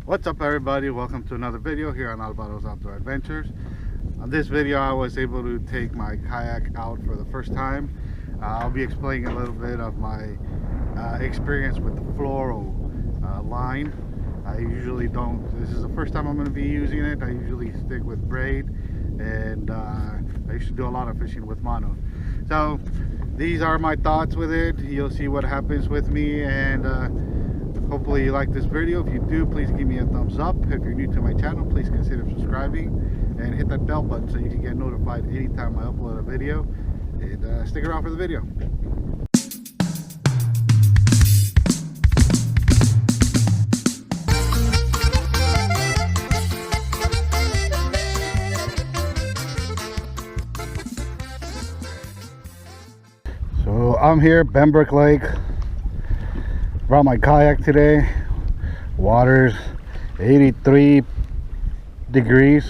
What's up, everybody? Welcome to another video here on Alvaro's Outdoor Adventures. On this video I was able to take my kayak out for the first time. I'll be explaining a little bit of my experience with the fluoro line. I usually don't, this is the first time I'm going to be using it. I usually stick with braid, and I used to do a lot of fishing with mono. So these are my thoughts with it. You'll see what happens with me, and hopefully you like this video. If you do, please give me a thumbs up. If you're new to my channel, please consider subscribing and hit that bell button so you can get notified anytime I upload a video. And stick around for the video. So I'm here at Benbrook Lake. Brought my kayak today. Water's 83 degrees.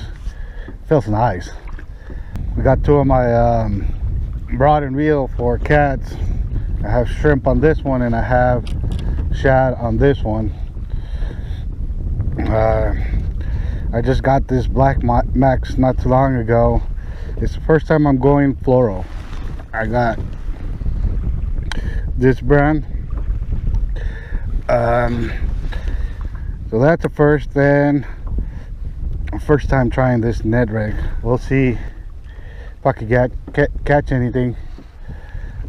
Feels nice. We got two of my rod and reel for cats. I have shrimp on this one and I have shad on this one. I just got this Black Max not too long ago. It's the first time I'm going fluoro. I got this brand. So that's the first. Then first time trying this Ned rig. We'll see if I could catch anything.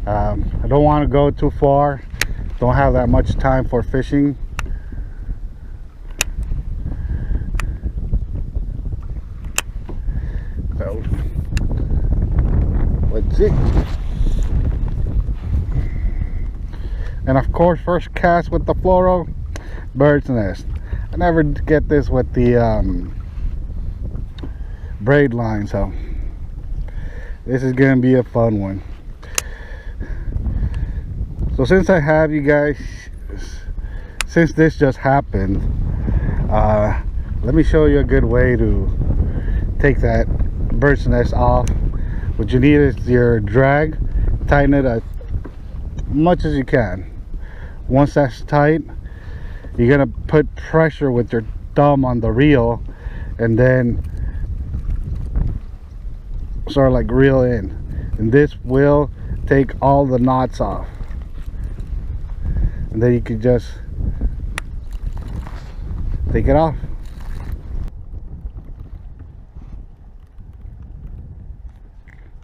I don't want to go too far. Don't have that much time for fishing. So let's see. And of course, first cast with the fluoro, bird's nest. I never get this with the braid line, so this is gonna be a fun one. So since I have you guys, since this just happened, let me show you a good way to take that bird's nest off. What you need is your drag. Tighten it as much as you can. Once that's tight, you're gonna put pressure with your thumb on the reel and then sort of like reel in, and this will take all the knots off, and then you can just take it off.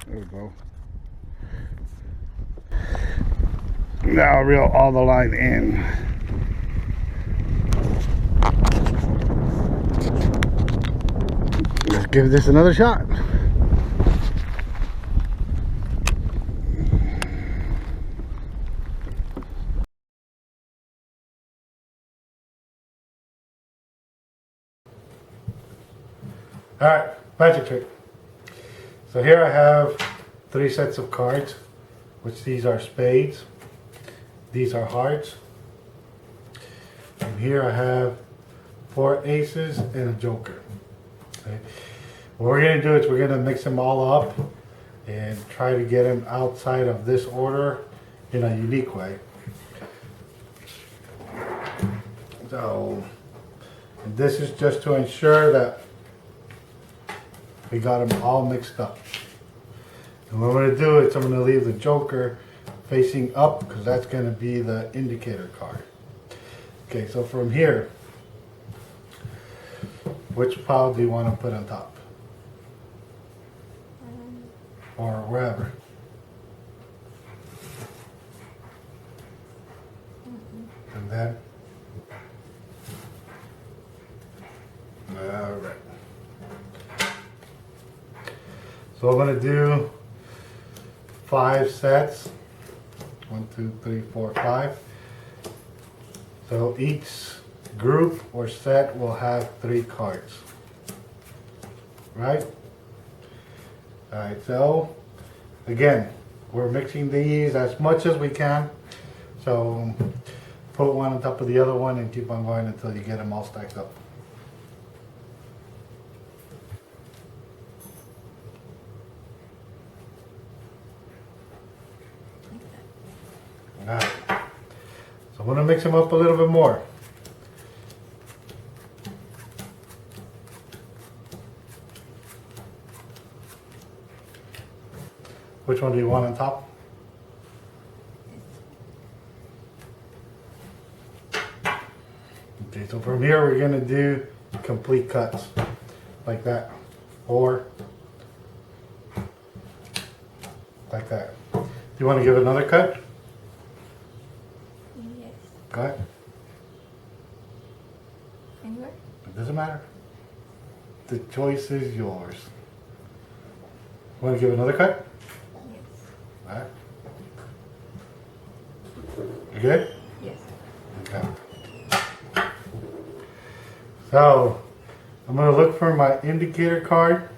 There we go. Now reel all the line in. Let's give this another shot. All right, magic trick. So here I have 3 sets of cards, which these are spades. These are hearts, and here I have 4 aces and a joker. Okay. What we're going to do is we're going to mix them all up and try to get them outside of this order in a unique way. So, and this is just to ensure that we got them all mixed up. And what I'm going to do is I'm going to leave the joker facing up, because that's going to be the indicator card. Okay, so from here, which pile do you want to put on top? Or wherever? And then? Alright. So I'm going to do 5 sets. 1, 2, 3, 4, 5. So each group or set will have 3 cards. Right? Alright, so again, we're mixing these as much as we can. So put one on top of the other one and keep on going until you get them all stacked up. Alright, so I'm going to mix them up a little bit more. Which one do you want on top? Okay, so from here we're gonna do complete cuts like that, or like that. Do you want to give another cut? Yes. Go ahead. Anywhere? It doesn't matter. The choice is yours. Want to give another cut? Yes. Alright. You good? Yes. Okay. So, I'm going to look for my indicator card,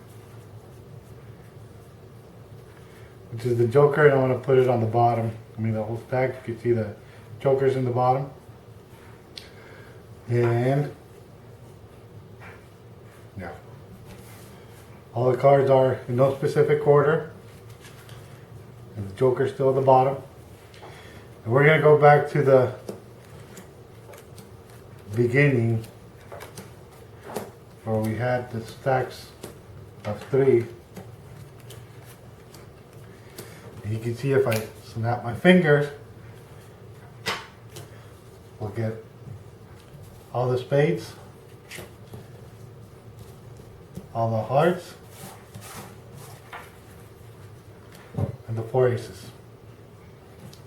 which is the joker, and I want to put it on the bottom. I mean the whole stack. You can see the jokers in the bottom. And yeah, all the cards are in no specific order, and the joker's still at the bottom. And we're going to go back to the beginning where we had the stacks of 3. And you can see if I snap my fingers, we'll get all the spades, all the hearts, and the 4 aces.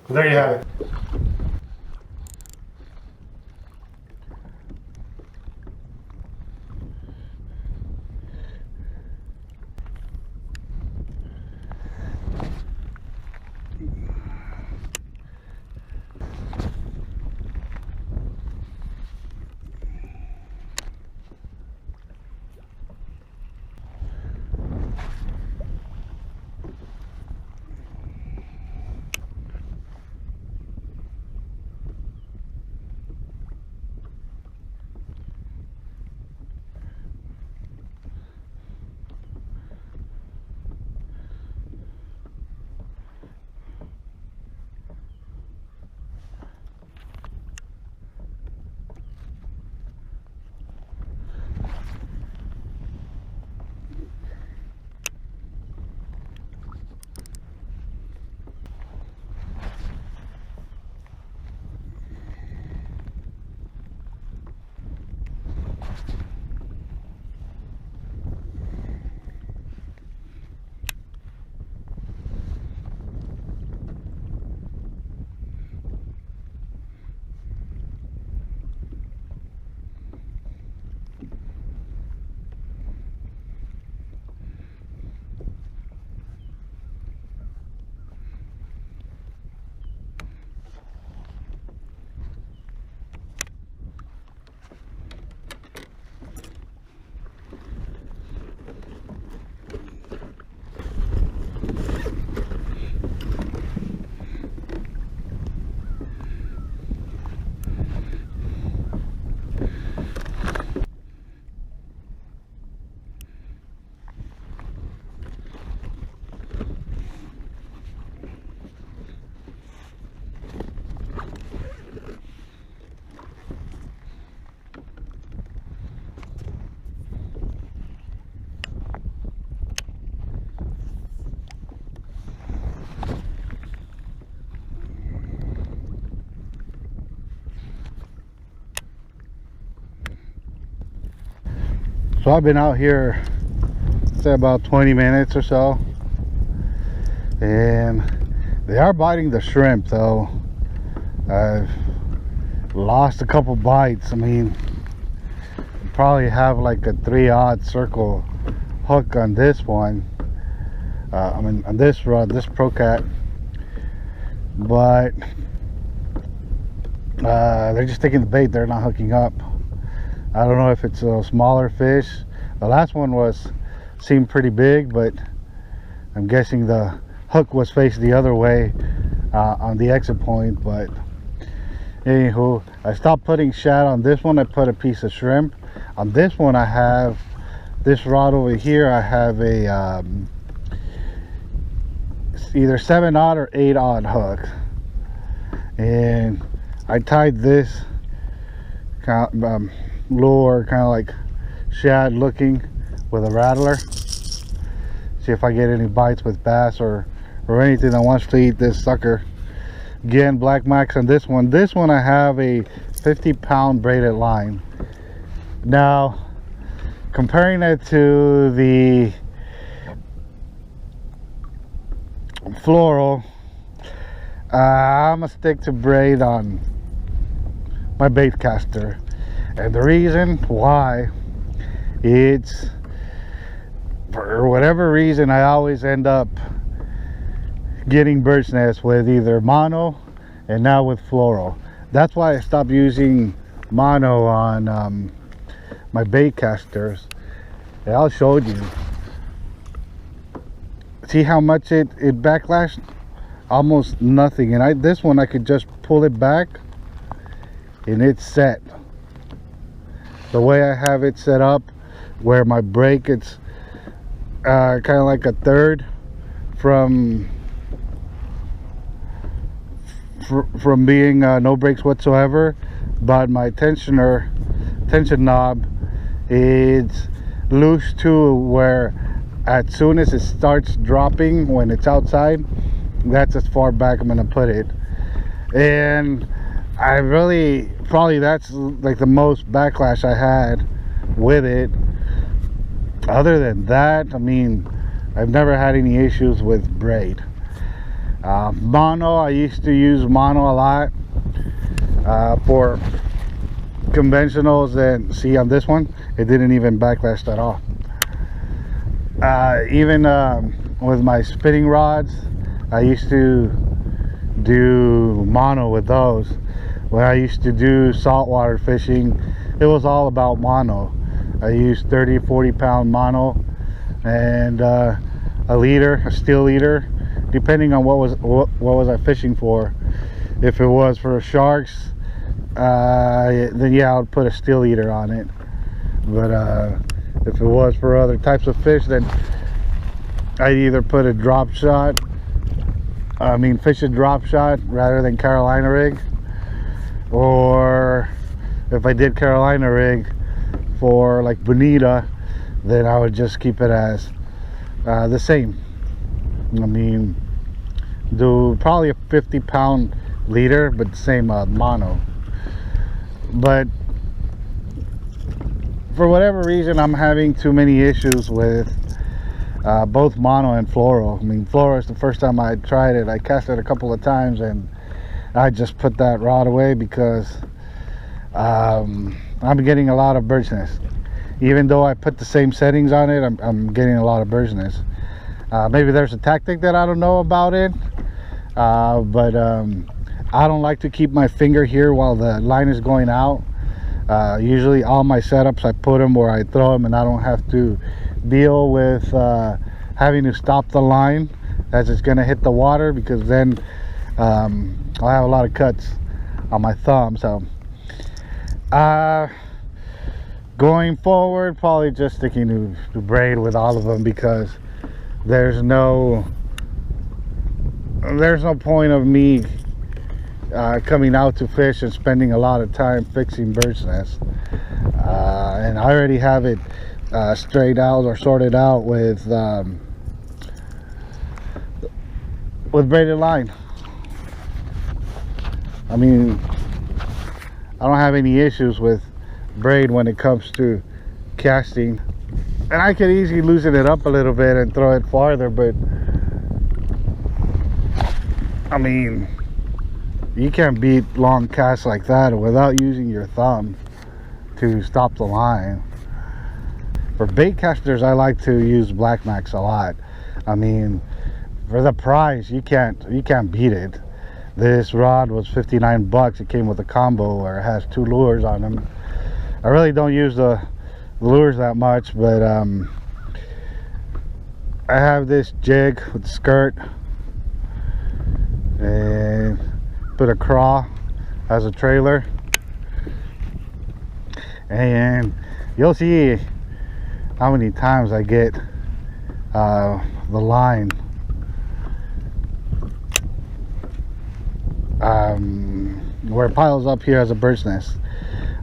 So there you have it. So I've been out here, say about 20 minutes or so, and they are biting the shrimp though. I've lost a couple bites. I mean, probably have like a 3/0 circle hook on this one. I mean on this rod, this Procat, but they're just taking the bait. They're not hooking up. I don't know if it's a smaller fish. The last one seemed pretty big, but I'm guessing the hook was faced the other way on the exit point. But anywho, I stopped putting shad on this one. I put a piece of shrimp. On this one, I have this rod over here. I have a either 7/0 or 8/0 hook, and I tied this lure kind of like shad looking with a rattler. See if I get any bites with bass or or anything that wants to eat this sucker. Again, Black Max on this one. This one I have a 50-pound braided line. Now, comparing it to the fluoro, I'm gonna stick to braid on my bait caster, and the reason why, it's for whatever reason I always end up getting bird's nest with either mono and now with fluoro. That's why I stopped using mono on my bait casters. And I'll show you. See how much it backlashed? Almost nothing. And this one I could just pull it back and it's set. The way I have it set up, where my break, it's kind of like a third from being no breaks whatsoever, but my tension knob is loose too, where as soon as it starts dropping when it's outside, that's as far back I'm gonna put it. And I really, probably that's like the most backlash I had with it. Other than that, I mean, I've never had any issues with braid. Mono, I used to use mono a lot for conventionals, and see on this one, it didn't even backlash at all. Even with my spinning rods, I used to do mono with those. When I used to do saltwater fishing, it was all about mono. I used 30-40 pound mono and a steel leader, depending on what was I fishing for. If it was for sharks, then yeah, I would put a steel leader on it. But if it was for other types of fish, then I'd either put a drop shot, fish a drop shot rather than Carolina rig, or if I did Carolina rig for like bonita, then I would just keep it as the same. I mean, do probably a 50-pound leader, but the same mono. But for whatever reason, I'm having too many issues with both mono and fluoro. I mean, fluoro is the first time I tried it. I cast it a couple of times and I just put that rod away because I'm getting a lot of bird's nest. Even though I put the same settings on it, I'm getting a lot of bird's nest. Maybe there's a tactic that I don't know about it, but I don't like to keep my finger here while the line is going out. Usually all my setups, I put them where I throw them, and I don't have to deal with having to stop the line as it's going to hit the water, because then I'll have a lot of cuts on my thumb. So going forward, probably just sticking to braid with all of them, because there's no point of me coming out to fish and spending a lot of time fixing bird's nests. And I already have it straight out or sorted out with braided line. I mean, I don't have any issues with braid when it comes to casting, and I could easily loosen it up a little bit and throw it farther, but I mean, you can't beat long casts like that without using your thumb to stop the line. For bait casters, I like to use Black Max a lot. I mean, for the price, you can't beat it. This rod was 59 bucks. It came with a combo where it has 2 lures on them. I really don't use the lures that much, but I have this jig with skirt and put a craw as a trailer, and you'll see how many times I get the line where it piles up here as a bird's nest.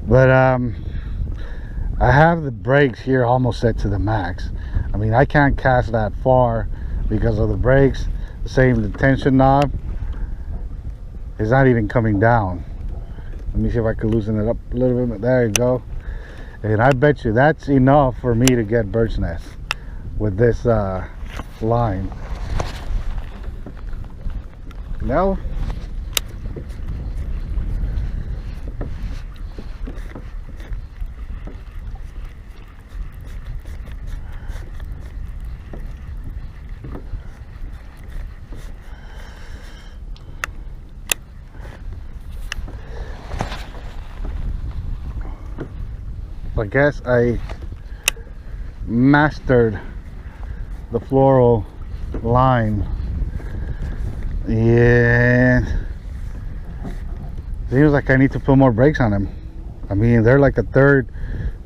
But I have the brakes here almost set to the max. I mean, I can't cast that far because of the brakes, same, the tension knob is not even coming down. Let me see if I can loosen it up a little bit. There you go. And I bet you that's enough for me to get bird's nest with this line. Now I guess I mastered the fluoro line, and seems like I need to put more brakes on them. I mean, they're like a third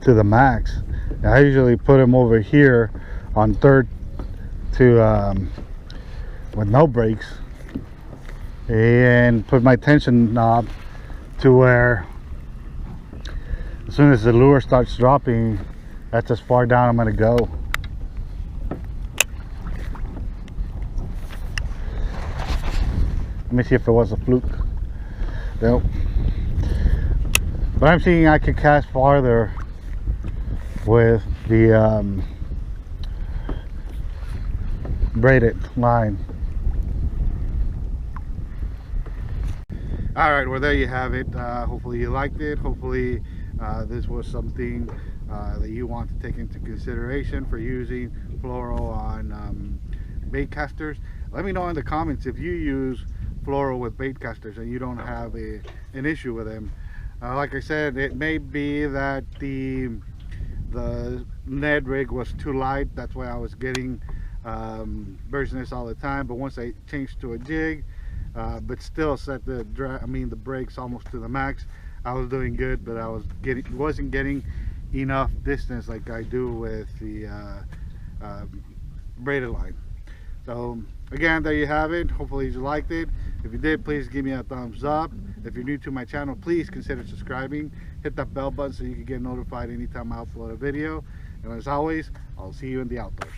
to the max. I usually put them over here on third to with no brakes, and put my tension knob to where as soon as the lure starts dropping, that's as far down I'm going to go. Let me see if it was a fluke. Nope. But I'm seeing I could cast farther with the braided line. All right, well, there you have it. Hopefully you liked it. Hopefully this was something that you want to take into consideration for using fluoro on bait casters. Let me know in the comments if you use fluoro with bait casters and you don't have an issue with them. Like I said, it may be that the Ned rig was too light. That's why I was getting bird's nest all the time. But once I changed to a jig, but still set the brakes almost to the max, I was doing good. But I wasn't getting enough distance like I do with the braided line. So again, there you have it. Hopefully you liked it. If you did, please give me a thumbs up. If you're new to my channel, please consider subscribing. Hit that bell button so you can get notified anytime I upload a video. And as always, I'll see you in the outdoors.